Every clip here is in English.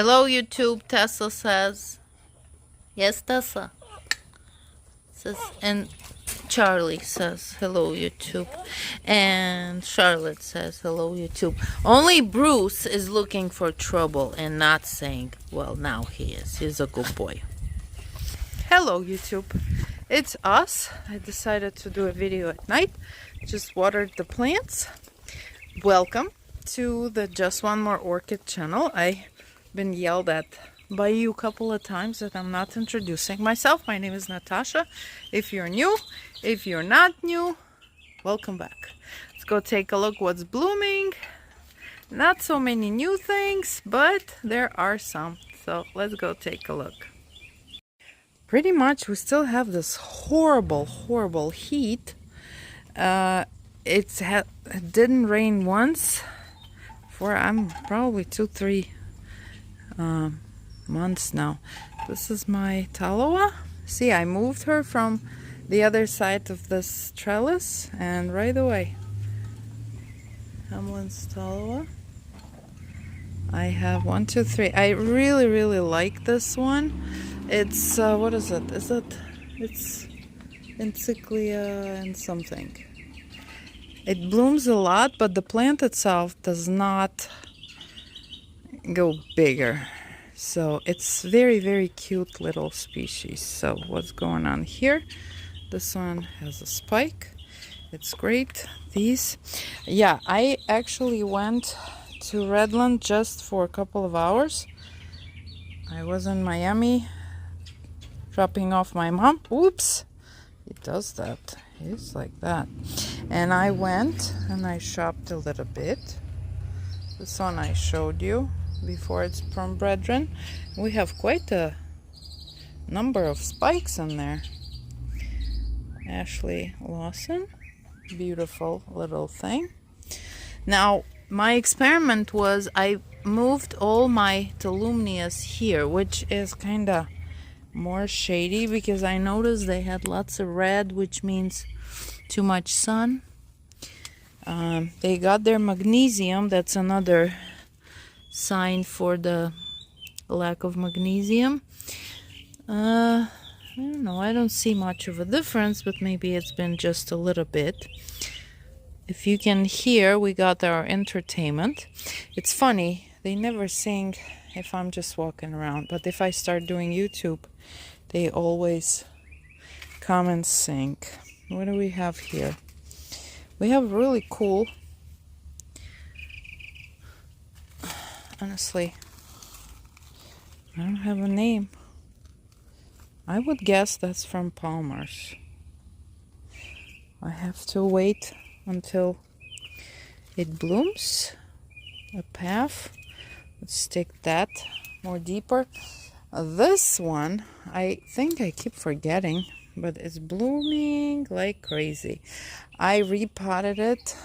Hello, YouTube, Tessa says. Yes, Tessa says, and Charlie says, hello, YouTube. And Charlotte says, hello, YouTube. Only Bruce is looking for trouble and not saying, well, now he is. He's a good boy. Hello, YouTube. It's us. I decided to do a video at night. Just watered the plants. Welcome to the Just One More Orchid channel. I've been yelled at by you a couple of times that I'm not introducing myself. My name is Natasha. If you're new, if you're not new, welcome back. Let's go take a look what's blooming. Not so many new things, but there are some. So let's go take a look. Pretty much we still have this horrible heat. It didn't rain once for probably 2-3 months now. This is my Taloa. See, I moved her from the other side of this trellis and right away. Hamlin's Taloa. I have 1, 2, 3. I really like this one. It's what is it? It's encyclia and something. It blooms a lot, but the plant itself does not go bigger. So it's very cute little species. So what's going on here? This one has a spike. It's great. These, yeah, I actually went to Redland just for a couple of hours. I was in Miami dropping off my mom. Oops, it does that. It's like that. And I went and I shopped a little bit. This one I showed you before. It's from Brethren. We have quite a number of spikes in there. Ashley Lawson, beautiful little thing. Now my experiment was I moved all my Tolumnias here, which is kind of more shady because I noticed they had lots of red, which means too much sun. They got their magnesium. That's another sign for the lack of magnesium. I don't know, I don't see much of a difference, but maybe it's been just a little bit. If you can hear, we got our entertainment. It's funny, they never sing if I'm just walking around, but if I start doing YouTube, they always come and sing. What do we have here? We have really cool, honestly, I don't have a name. I would guess that's from Palmer's. I have to wait until it blooms. A path. Let's take that more deeper. This one, I think I keep forgetting, but it's blooming like crazy. I repotted it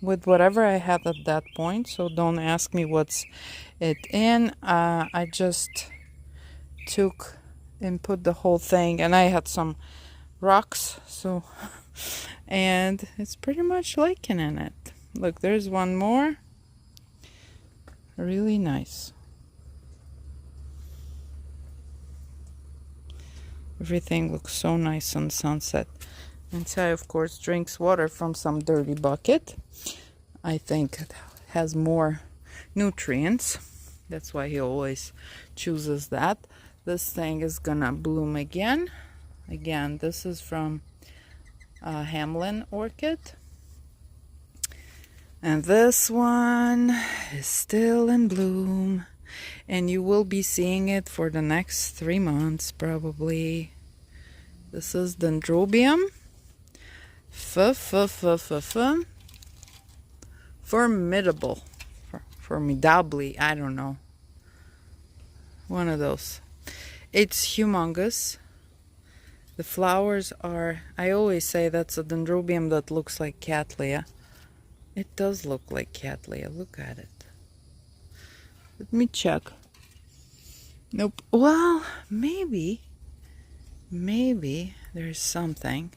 with whatever I had at that point, so don't ask me what's it in. I just took and put the whole thing, and I had some rocks, so and it's pretty much lichen in it. Look, there's one more. Really nice. Everything looks so nice on sunset. And Ty, of course, drinks water from some dirty bucket. I think it has more nutrients. That's why he always chooses that. This thing is gonna bloom again. Again, this is from Hamlin Orchid. And this one is still in bloom. And you will be seeing it for the next 3 months, probably. This is Dendrobium. Formidable. Formidably, I don't know. One of those. It's humongous. The flowers are, I always say that's a Dendrobium that looks like Cattleya. It does look like Cattleya. Look at it. Let me check. Nope. Well, maybe there's something.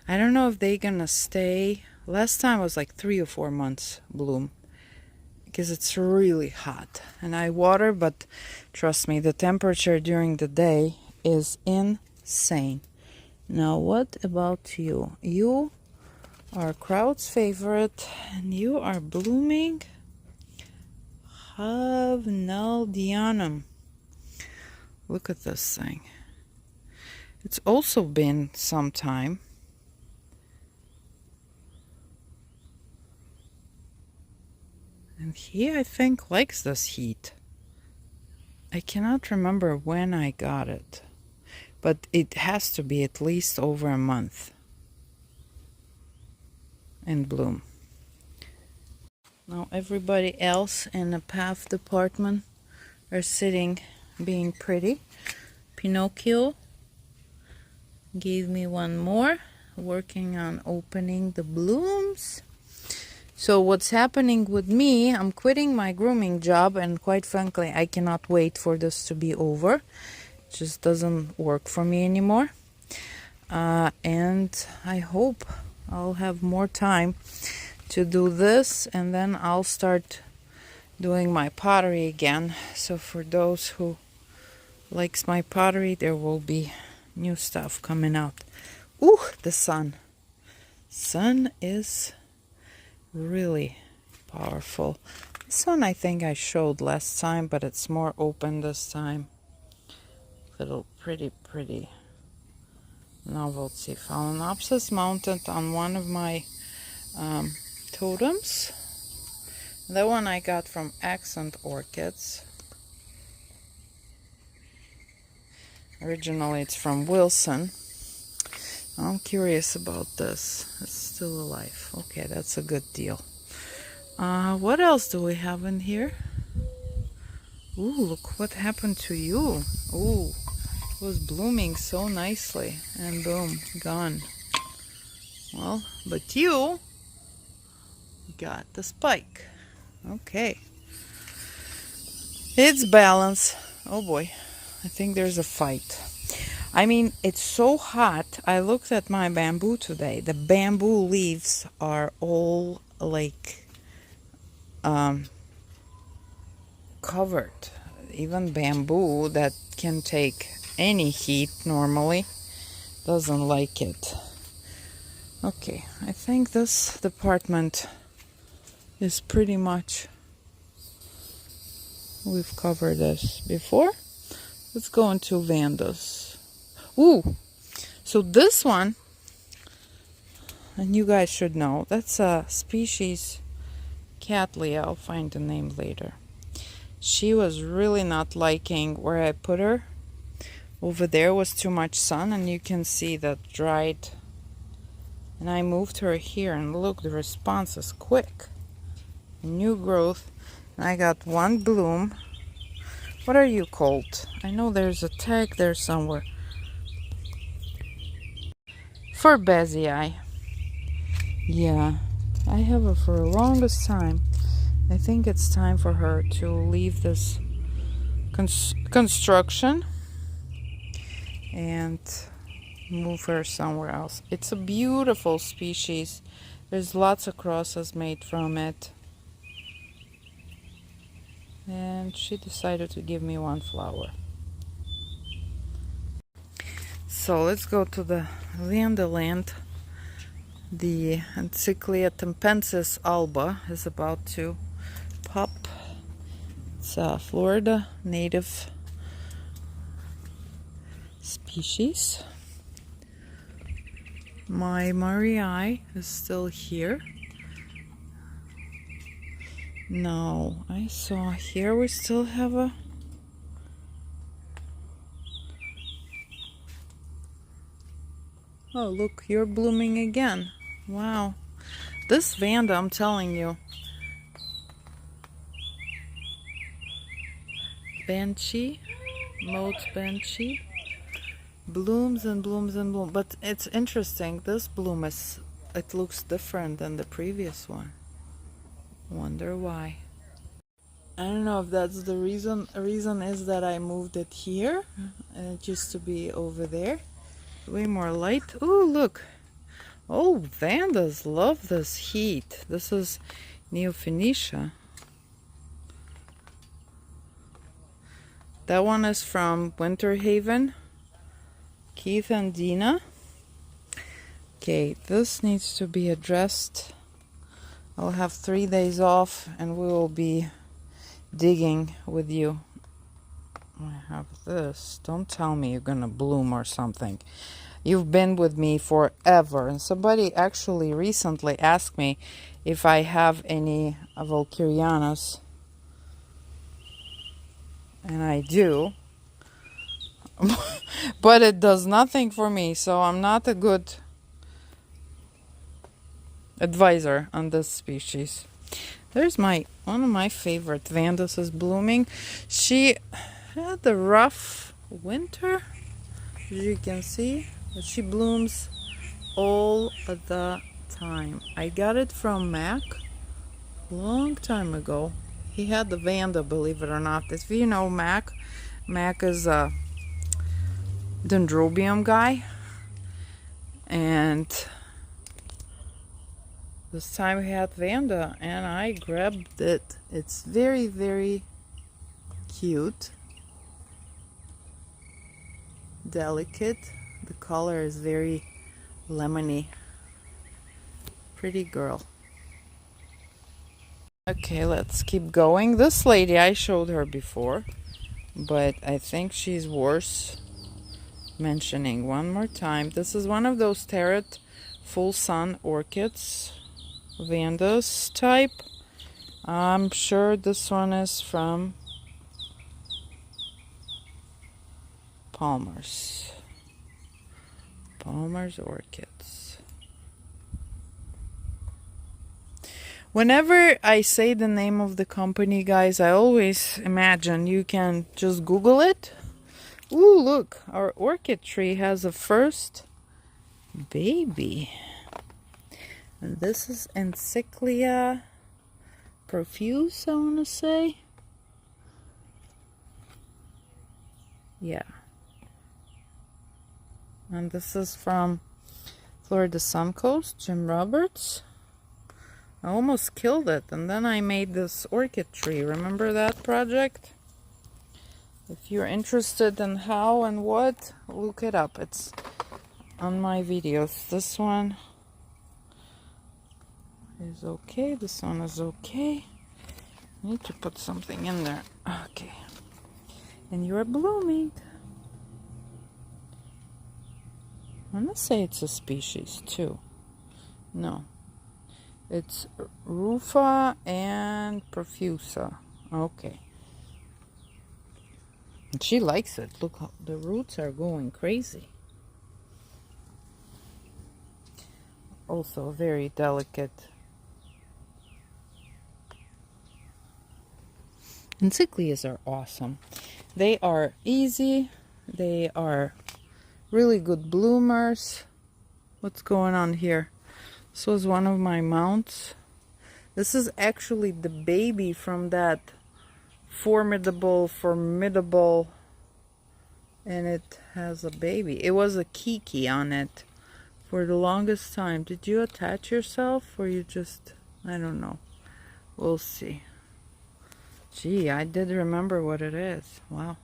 I don't know if they're gonna stay. Last time was like 3 or 4 months bloom. because it's really hot. And I water, but trust me, the temperature during the day is insane. Now, what about you? You are crowd's favorite, and you are blooming Havnaldianum. Look at this thing. It's also been some time. And he, I think, likes this heat. I cannot remember when I got it, but it has to be at least over a month in bloom. Now everybody else in the path department are sitting being pretty. Pinocchio gave me one more, working on opening the blooms. So what's happening with me, I'm quitting my grooming job, and quite frankly, I cannot wait for this to be over. It just doesn't work for me anymore. And I hope I'll have more time to do this, and then I'll start doing my pottery again. So for those who likes my pottery, there will be new stuff coming out. Ooh, the sun. Sun is really powerful. This one I think I showed last time, but it's more open this time. Little pretty novelty. Phalaenopsis mounted on one of my totems. That one I got from Accent Orchids. Originally it's from Wilson. I'm curious about this. It's still alive. Okay, that's a good deal. What else do we have in here? Ooh, look what happened to you. Ooh, it was blooming so nicely. And boom, gone. Well, but you got the spike. Okay. It's balance. Oh boy. I think there's a fight. I mean, it's so hot. I looked at my bamboo today. The bamboo leaves are all like covered. Even bamboo that can take any heat normally doesn't like it. Okay, I think this department is pretty much, we've covered this before. Let's go into Vandas. Ooh, so this one, and you guys should know, that's a species Cattleya. I'll find the name later. She was really not liking where I put her. Over there was too much sun, and you can see that dried. And I moved her here, and look, the response is quick. New growth. And I got one bloom. What are you called? I know there's a tag there somewhere. Forbesii. Yeah, I have her for the longest time. I think it's time for her to leave this construction and move her somewhere else. It's a beautiful species. There's lots of crosses made from it. And she decided to give me one flower. So let's go to the Vanda land. The Encyclia tempensis alba is about to pop. It's a Florida native species. My Marii is still here. No, I saw here we still have a... Oh, look, you're blooming again. Wow. This Vanda, I'm telling you. Banshee, Moat Banshee. Blooms and blooms and blooms. But it's interesting, this bloom is, it looks different than the previous one. Wonder why. I don't know if that's the reason. The reason is that I moved it here, and it used to be over there. Way more light. Oh, look. Oh, Vandas love this heat. This is Neophoenicia. That one is from Winter Haven, Keith and Dina. Okay, this needs to be addressed. I'll have 3 days off and we will be digging with you. I have this. Don't tell me you're gonna bloom or something. You've been with me forever. And somebody actually recently asked me if I have any Valkyrianas. And I do. But it does nothing for me, so I'm not a good advisor on this species. There's one of my favorite Vandas is blooming. She had a rough winter, as you can see, but she blooms all the time. I got it from Mac a long time ago. He had the Vanda, believe it or not. If you know Mac, Mac is a dendrobium guy, and this time we had Vanda and I grabbed it. It's very, very cute, delicate. The color is very lemony. Pretty girl. Okay, let's keep going. This lady, I showed her before, but I think she's worth mentioning one more time. This is one of those tarot full sun orchids, Vandas type. I'm sure this one is from Palmer's Orchids. Whenever I say the name of the company, guys, I always imagine you can just Google it. Ooh, look, our orchid tree has a first baby. And this is Encyclia profuse, I want to say. Yeah. And this is from Florida Suncoast, Jim Roberts. I almost killed it, and then I made this orchid tree. Remember that project? If you're interested in how and what, look it up. It's on my videos. This one is okay. This one is okay. I need to put something in there. Okay. And you're blooming. I'm gonna say it's a species too. No. It's Rufa and Profusa. Okay. And she likes it. Look, how the roots are going crazy. Also very delicate. Encyclias are awesome. They are easy. They are really good bloomers. What's going on here? This was one of my mounts. This is actually the baby from that formidable, and it has a baby. It was a Kiki on it for the longest time. Did you attach yourself, or you just, I don't know. We'll see. Gee, I did remember what it is. Wow.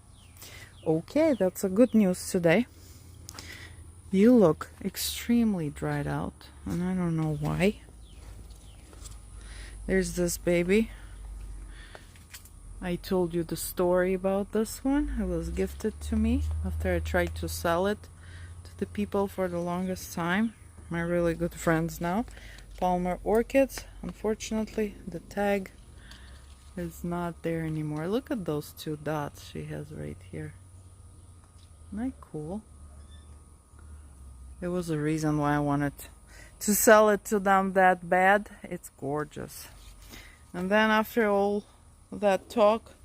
Okay, that's a good news today. You look extremely dried out, and I don't know why. There's this baby. I told you the story about this one. It was gifted to me after I tried to sell it to the people for the longest time. My really good friends now. Palmer Orchids. Unfortunately, the tag is not there anymore. Look at those 2 dots she has right here. Isn't that cool? There was a reason why I wanted to sell it to them that bad. It's gorgeous. And then after all that talk,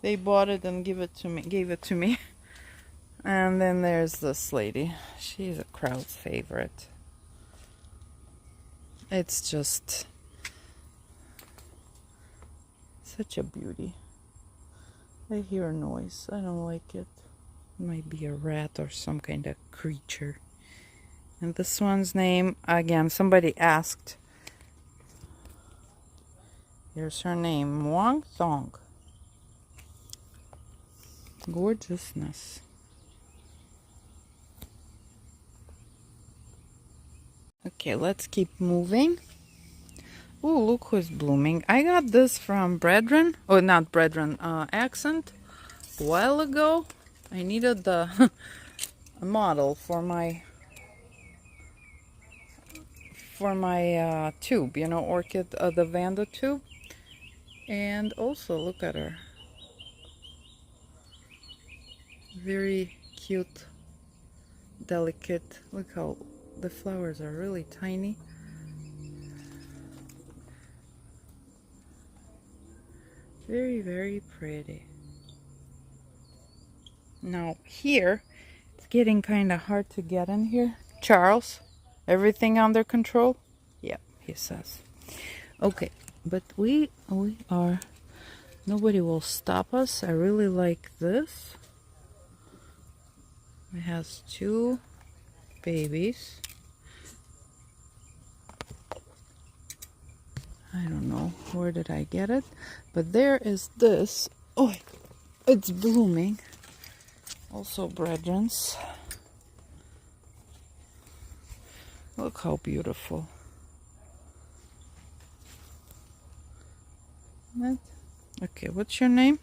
they bought it and gave it to me. And then there's this lady. She's a crowd's favorite. It's just such a beauty. I hear a noise. I don't like it. It might be a rat or some kind of creature. And this one's name, again, somebody asked. Here's her name, Muang Thong. Gorgeousness. Okay, let's keep moving. Oh, look who's blooming. I got this from Brethren. Oh, not Brethren, Accent. A while ago. I needed the a model for my tube, you know, Orchid, the Vanda tube. And also, look at her. Very cute, delicate. Look how the flowers are really tiny. Very, very pretty. Now here, it's getting kind of hard to get in here. Charles, everything under control? Yeah, he says. Okay, but we are, nobody will stop us. I really like this. It has 2 babies. I don't know where did I get it, but there is this. Oh, it's blooming. Also Brethrens. Look how beautiful. Okay, what's your name?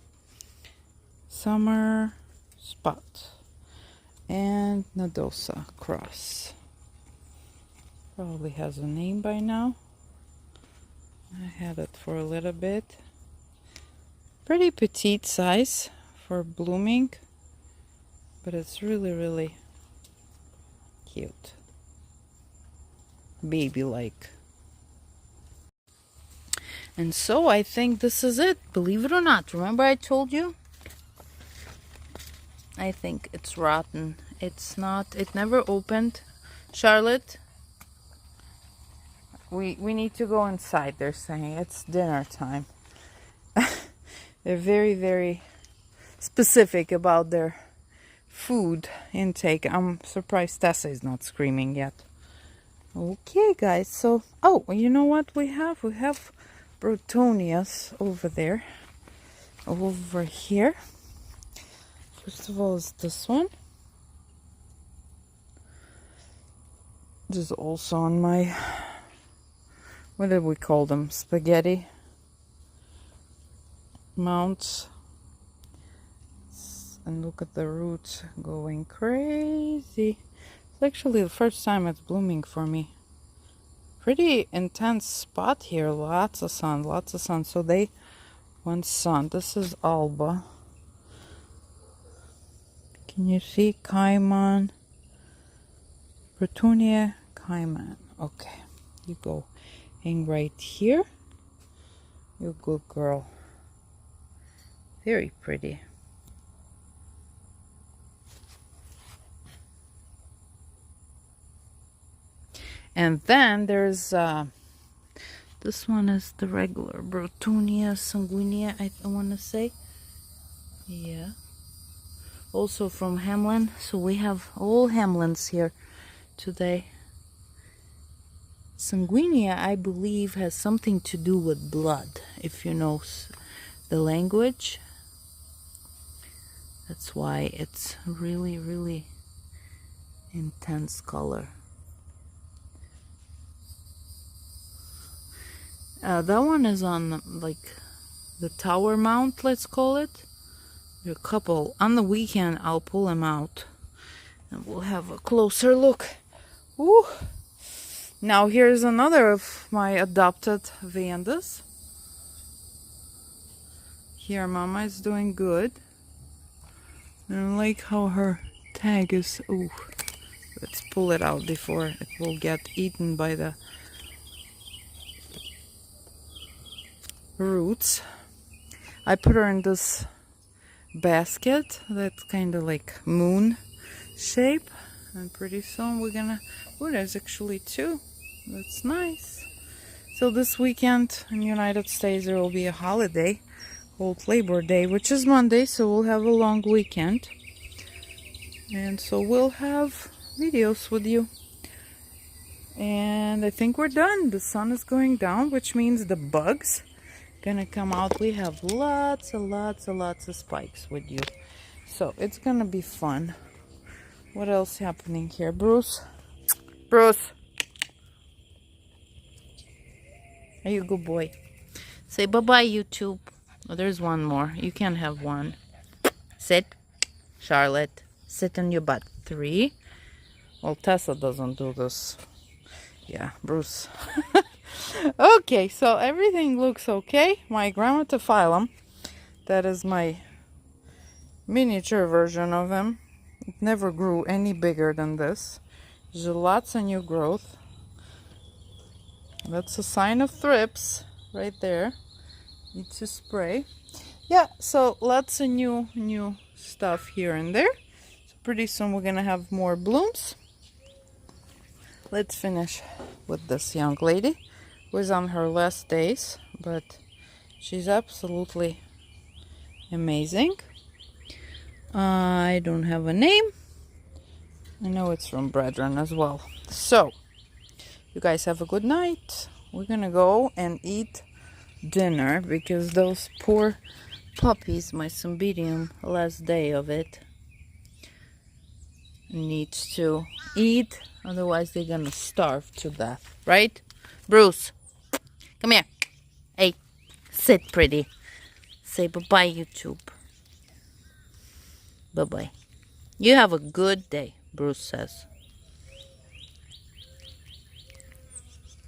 Summer Spot and Nadosa Cross. Probably has a name by now. I had it for a little bit. Pretty petite size for blooming, but it's really, really cute. Baby-like. And so I think this is it. Believe it or not. Remember I told you? I think it's rotten. It's not. It never opened. Charlotte? We need to go inside, they're saying. It's dinner time. They're very, very specific about their food intake. I'm surprised Tessa is not screaming yet. Okay, guys. So, oh, you know what we have? We have Brotonias over there. Over here. First of all is this one. This is also on my... What did we call them? Spaghetti mounts. And look at the roots going crazy. It's actually the first time it's blooming for me. Pretty intense spot here. Lots of sun, lots of sun. So they want sun. This is Alba. Can you see Cayman? Bretonia Cayman. Okay, you go. Hang right here. You're a good girl. Very pretty. And then there's this one is the regular Bretonia sanguinea, I want to say. Yeah. Also from Hamlin. So we have all Hamlins here today. Sanguinea, I believe, has something to do with blood, if you know the language. That's why it's really, really intense color. That one is on like the tower mount, let's call it. There are a couple. On the weekend, I'll pull them out and we'll have a closer look. Woo! Now here's another of my adopted Vandas. Here Mama is doing good. I don't like how her tag is. Ooh, let's pull it out before it will get eaten by the roots. I put her in this basket that's kind of like moon shape, and pretty soon we're gonna... Oh, there's actually 2. That's nice. So this weekend in the United States there will be a holiday called Labor Day, which is Monday, so we'll have a long weekend. And so we'll have videos with you. And I think we're done. The sun is going down, which means the bugs gonna come out. We have lots of spikes with you. So it's gonna be fun. What else happening here? Bruce? Bruce! Are you a good boy? Say bye-bye, YouTube. Oh, there's one more. You can't have one. Sit. Charlotte. Sit on your butt. 3. Well, Tessa doesn't do this. Yeah, Bruce. Okay, so everything looks okay. My grammatophyllum, that is my miniature version of him. It never grew any bigger than this. There's lots of new growth. That's a sign of thrips right there. Need to spray. Yeah, so lots of new stuff here and there. So pretty soon we're gonna have more blooms. Let's finish with this young lady who is on her last days, but she's absolutely amazing. I don't have a name. I know it's from Brethren as well. So, you guys have a good night. We're gonna go and eat dinner because those poor puppies, my Cymbidium, last day of it, needs to eat, otherwise they're gonna starve to death, right? Bruce, come here. Hey, sit pretty. Say bye-bye, YouTube. Bye-bye. You have a good day, Bruce says.